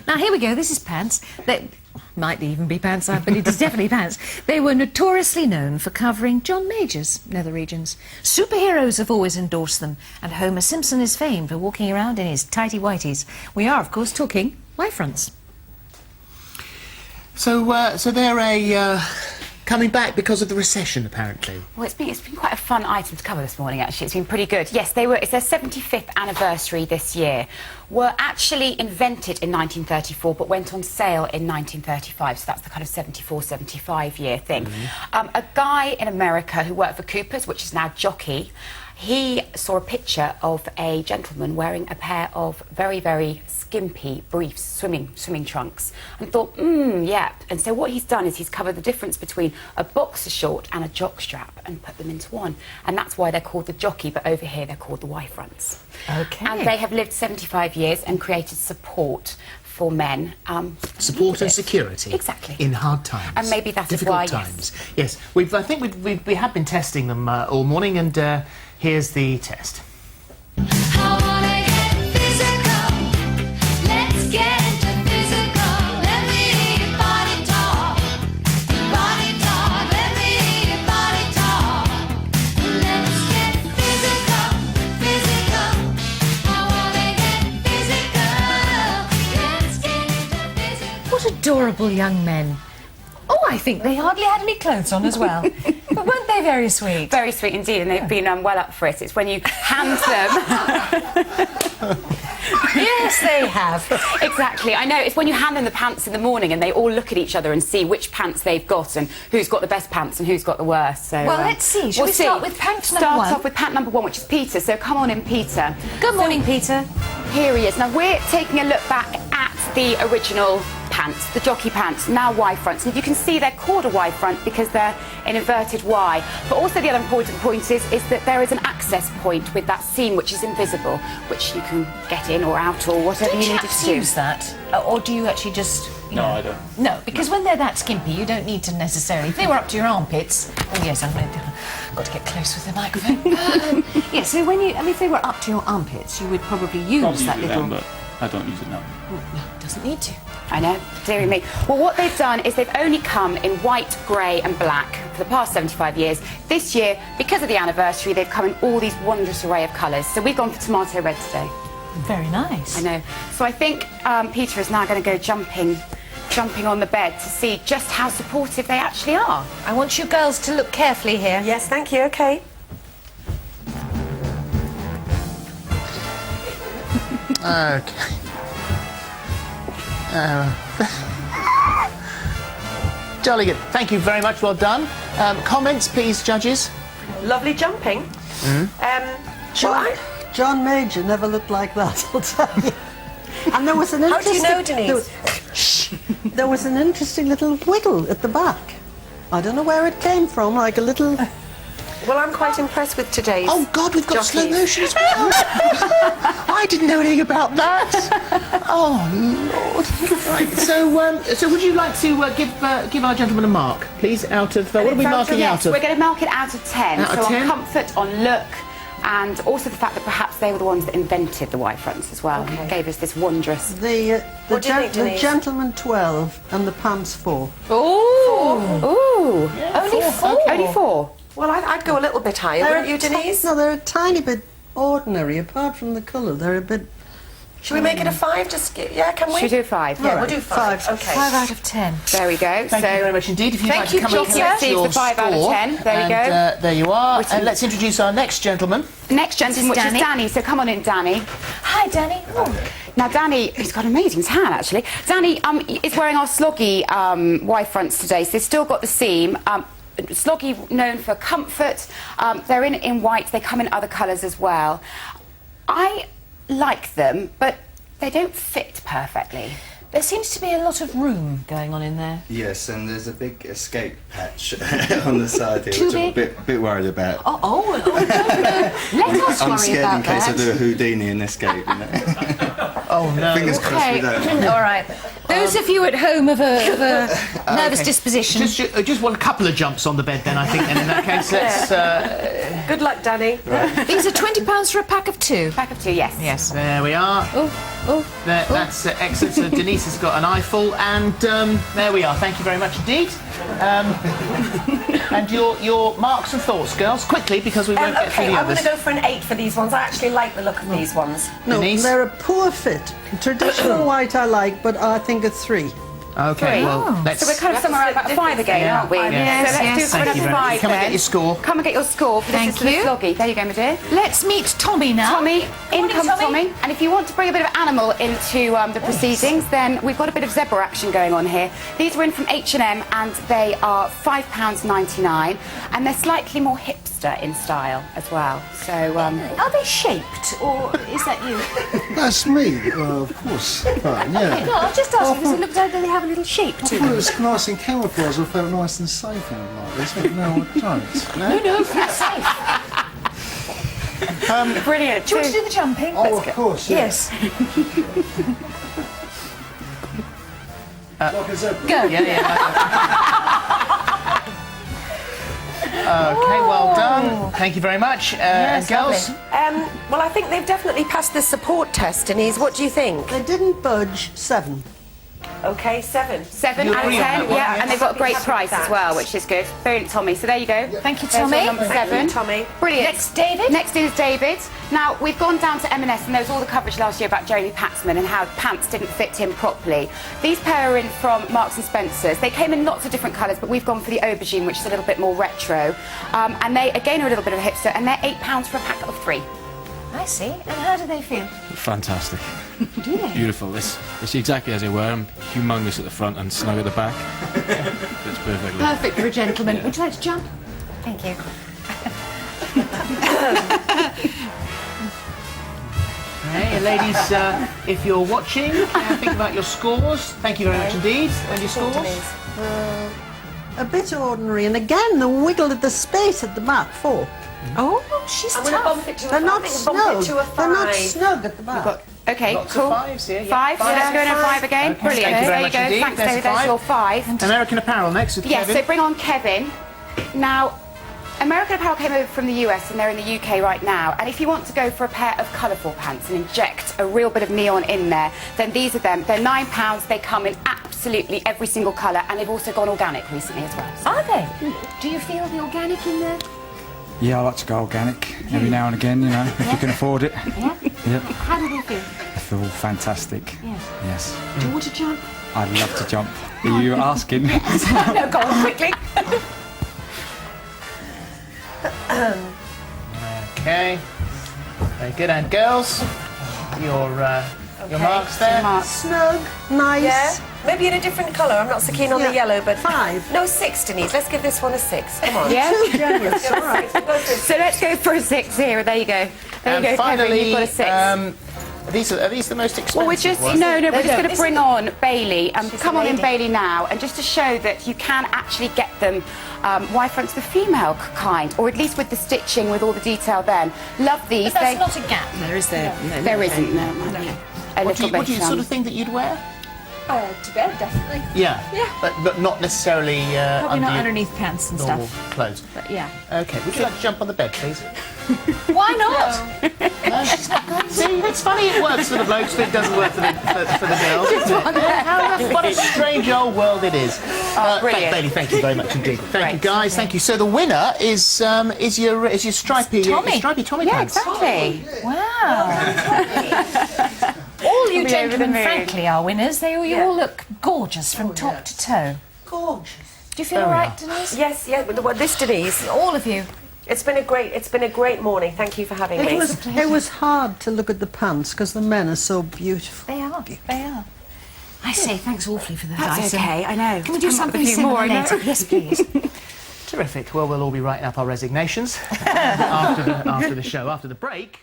Now, here we go. This is pants. They might even be pants, but it is definitely pants. They were notoriously known for covering John Major's nether regions. Superheroes have always endorsed them, and Homer Simpson is famed for walking around in his tighty-whities. We are, of course, talking Y-Fronts. So they're coming back because of the recession, apparently. Well, it's been quite a fun item to cover this morning, actually. It's been pretty good. Yes, it's their 75th anniversary this year. Were actually invented in 1934, but went on sale in 1935, so that's the kind of 74, 75 year thing. A guy in America who worked for Cooper's, which is now Jockey, he saw a picture of a gentleman wearing a pair of very, very skimpy briefs, swimming trunks, and thought, yeah. And so what he's done is he's covered the difference between a boxer short and a jock strap and put them into one. And that's why they're called the Jockey, but over here they're called the Y-Fronts. Okay. And they have lived 75 years and created support for men. Support and security. Exactly. In hard times. And maybe that is difficult why, times. Yes. I think we have been testing them all morning, and here's the test. What adorable young men. Oh, I think they hardly had any clothes on as well. But weren't they very sweet? Very sweet indeed, and they've been well up for it. It's when you hand them... Yes, they have. Exactly, I know. It's when you hand them the pants in the morning and they all look at each other and see which pants they've got and who's got the best pants and who's got the worst. So, well, let's see. Shall we start with pant number one? Start off with pant number one, which is Peter. So come on in, Peter. Good morning, Peter. Here he is. Now, we're taking a look back at the original pants, the Jockey pants, now Y-Fronts. And you can see they're called a Y-Front because they're an inverted Y. But also the other important point is that there is an access point with that seam which is invisible, which you can get in or out or whatever you need to do. Use that? Or do you actually just... No, I don't. No, because when they're that skimpy, you don't need to necessarily... If they were up to your armpits... Oh, yes, I've got to get close with the microphone. Yeah, so when you... I mean, if they were up to your armpits, you would probably use that little... Them, but I don't use it now. No, it doesn't need to. I know, dearie me. Well, what they've done is they've only come in white, grey and black for the past 75 years. This year, because of the anniversary, they've come in all these wondrous array of colours. So we've gone for tomato red today. Very nice. I know. So I think Peter is now going to go jumping on the bed to see just how supportive they actually are. I want you girls to look carefully here. Yes, thank you, OK. Okay. Jolly good. Thank you very much. Well done. Comments, please, judges. Lovely jumping. John Major never looked like that, I'll tell you. And there was an interesting... How do you know, Denise? There was an interesting little wiggle at the back. I don't know where it came from, like a little... Well, I'm quite impressed with today's... Oh, God, we've got slow jockeys. motion as well. I didn't know anything about that. Oh, Lord. Right, so would you like to give our gentleman a mark, please, out of... what are we marking out of? We're going to mark it out of 10. Out of so 10? on comfort, on look, and also the fact that perhaps they were the ones that invented the Y-Fronts as well. Okay. Gave us this wondrous... The Denise? gentleman 12 and the pants 4. Ooh! Yeah, Only 4? okay. Only 4? Well, I'd go a little bit higher, wouldn't you, Denise? No, they're a tiny bit ordinary, apart from the colour. They're a bit... Should we make it a 5? Yeah, can we? Should we do 5? Yeah, All we'll right, do 5. 5. OK. 5 out of 10. There we go. Thank you very much indeed. If you'd like to come and Peter. collect your The 5 out of score. 10. There we go. And there you are. And let's introduce our next gentleman. Next gentleman, which Danny. is Danny. So come on in, Danny. Hi, Danny. Oh. Now, Danny, who's got an amazing tan, actually. Danny is wearing our Sloggi Y-Fronts today. So they've still got the seam. Sloggi, known for comfort. They're in white. They come in other colours as well. I like them, but they don't fit perfectly. There seems to be a lot of room going on in there. Yes, and there's a big escape hatch on the side here, Too which I'm big? a bit worried about. No. Let us I'm worry scared about in case that. I do a Houdini and escape, you know. Oh, no. Fingers crossed we don't. All right. Those of you at home of a nervous Okay. disposition. Just want a couple of jumps on the bed then, I think, and in that case, Good luck, Danny. These are £20 for a pack of 2. Pack of 2, yes. Yes. there we are. Oh, That's excellent. So Denise has got an eyeful, and there we are. Thank you very much indeed. And your marks and thoughts, girls, quickly, because we won't get through the I'm others. going to go for an 8 for these ones. I actually like the look of these ones. No, Denise? they're a poor fit. Traditional white I like, but I think a 3. Okay, well, let's... So we're kind of somewhere around about 5 again, aren't we? Yes, so let's yes. do for Thank you another very much. 5 Come and then. get your score. Come and get your score. For Thank this is you. the Sloggi. There you go, my dear. Let's meet Tommy now. Tommy, in Morning, comes Tommy. Tommy. And if you want to bring a bit of animal into the proceedings, then we've got a bit of zebra action going on here. These are in from H&M, and they are £5.99, and they're slightly more hipster in style as well. So, Are they shaped, or is that you? That's me, of course. Fine, yeah. No, I'll just ask because it looks like they have a little shape I to thought them. it was nice and camouflage. I felt nice and safe in it like this, but no, I don't. No, it's safe. brilliant. Do you want to do the jumping? Oh, of course, yeah. Yes. Like a zebra. Go. Okay, well done. Thank you very much. And girls? Well, I think they've definitely passed the support test, Denise. What do you think? They didn't budge. 7. Okay, 7. 7 You out of agree on 10, that one? yeah, and they've got a great Happy price with as that. well, which is good. Brilliant, Tommy. So there you go. Thank you, There's your Tommy. number Thank 7. you, Tommy. Brilliant. Next, David. Next is David. Now, we've gone down to M&S, and there was all the coverage last year about Jeremy Paxman and how pants didn't fit him properly. These pair are in from Marks and Spencer's. They came in lots of different colours, but we've gone for the aubergine, which is a little bit more retro. And they, again, are a little bit of a hipster, and they're £8 for a pack of 3. I see. And how do they feel? Fantastic. Do they? Beautiful. It's exactly as they were. I'm humongous at the front and snug at the back. It's perfect. Perfect for a gentleman. Would you like to jump? Thank you. Hey, ladies, if you're watching, think about your scores. Thank you very much indeed. And your scores? A bit ordinary, and again, the wiggle at the space at the back. 4. Oh, she's I'm going to tough. bump it to They're a not 5. snug. Bump it to a 5. They're not snug at the back. Okay, Lots cool. of 5s here. Yeah. 5, so let's go in at 5 again. Okay, Brilliant. thank you very There much you go. indeed. Thanks, There's David. a There's 5. your 5. American Apparel next with Yes, Kevin. so bring on Kevin. Now, American Apparel came over from the US and they're in the UK right now. And if you want to go for a pair of colourful pants and inject a real bit of neon in there, then these are them. They're £9. They come in absolutely every single colour, and they've also gone organic recently as well. Are they? Do you feel the organic in there? Yeah, I like to go organic every now and again, you know, if you can afford it. Yeah. Yep. How do they feel? I feel fantastic. Yes. Yes. Do you want to jump? I'd love to jump. Are you asking? No, go on quickly. Okay. Very good. And girls, your marks there. Snug, nice. Yeah? Maybe in a different colour. I'm not so keen on Yeah. the yellow, but... 5. No, 6, Denise. Let's give this one a 6. Come on. Yeah? Too generous. All right. Go for a 6. So let's go for a 6 here. There you go. There And you go, finally, Kevin. You've got a 6. are these the most expensive Well, we're just ones? no, we're just going to bring on Bailey. She's Come a on in, lady. Bailey, now, and just to show that you can actually get them Y-fronts, the female kind, or at least with the stitching, with all the detail. Then love these. But that's not a gap there, is there? No. There isn't. No. A What do little you, bit. what do you sort of think that you'd wear? To bed, definitely. Yeah. Yeah. But not necessarily Probably not your underneath pants and normal stuff. clothes. But yeah. Okay. Would you like to jump on the bed, please? Why not? See, it's funny it works for the blokes, but it doesn't work for the girls. What a strange old world it is. brilliant. Bailey, thank you very much indeed. Thank you, Great. guys. Thank you. So the winner is your stripy Tommy. Tommy Yeah, pants. exactly. Wow. All you Be over the gentlemen, moon. frankly, are winners. You all look gorgeous from top to toe. Gorgeous. Do you feel all right, Denise? Yes, yeah. Well, this, Denise, All of you. it's been a great morning. Thank you for having me. It was hard to look at the pants because the men are so beautiful. They are. They are. I say thanks awfully for the That's dice. okay. I know. Can we do Come up with something a few similar more, I know. later? Yes, please. Terrific. Well, we'll all be writing up our resignations after the show, after the break.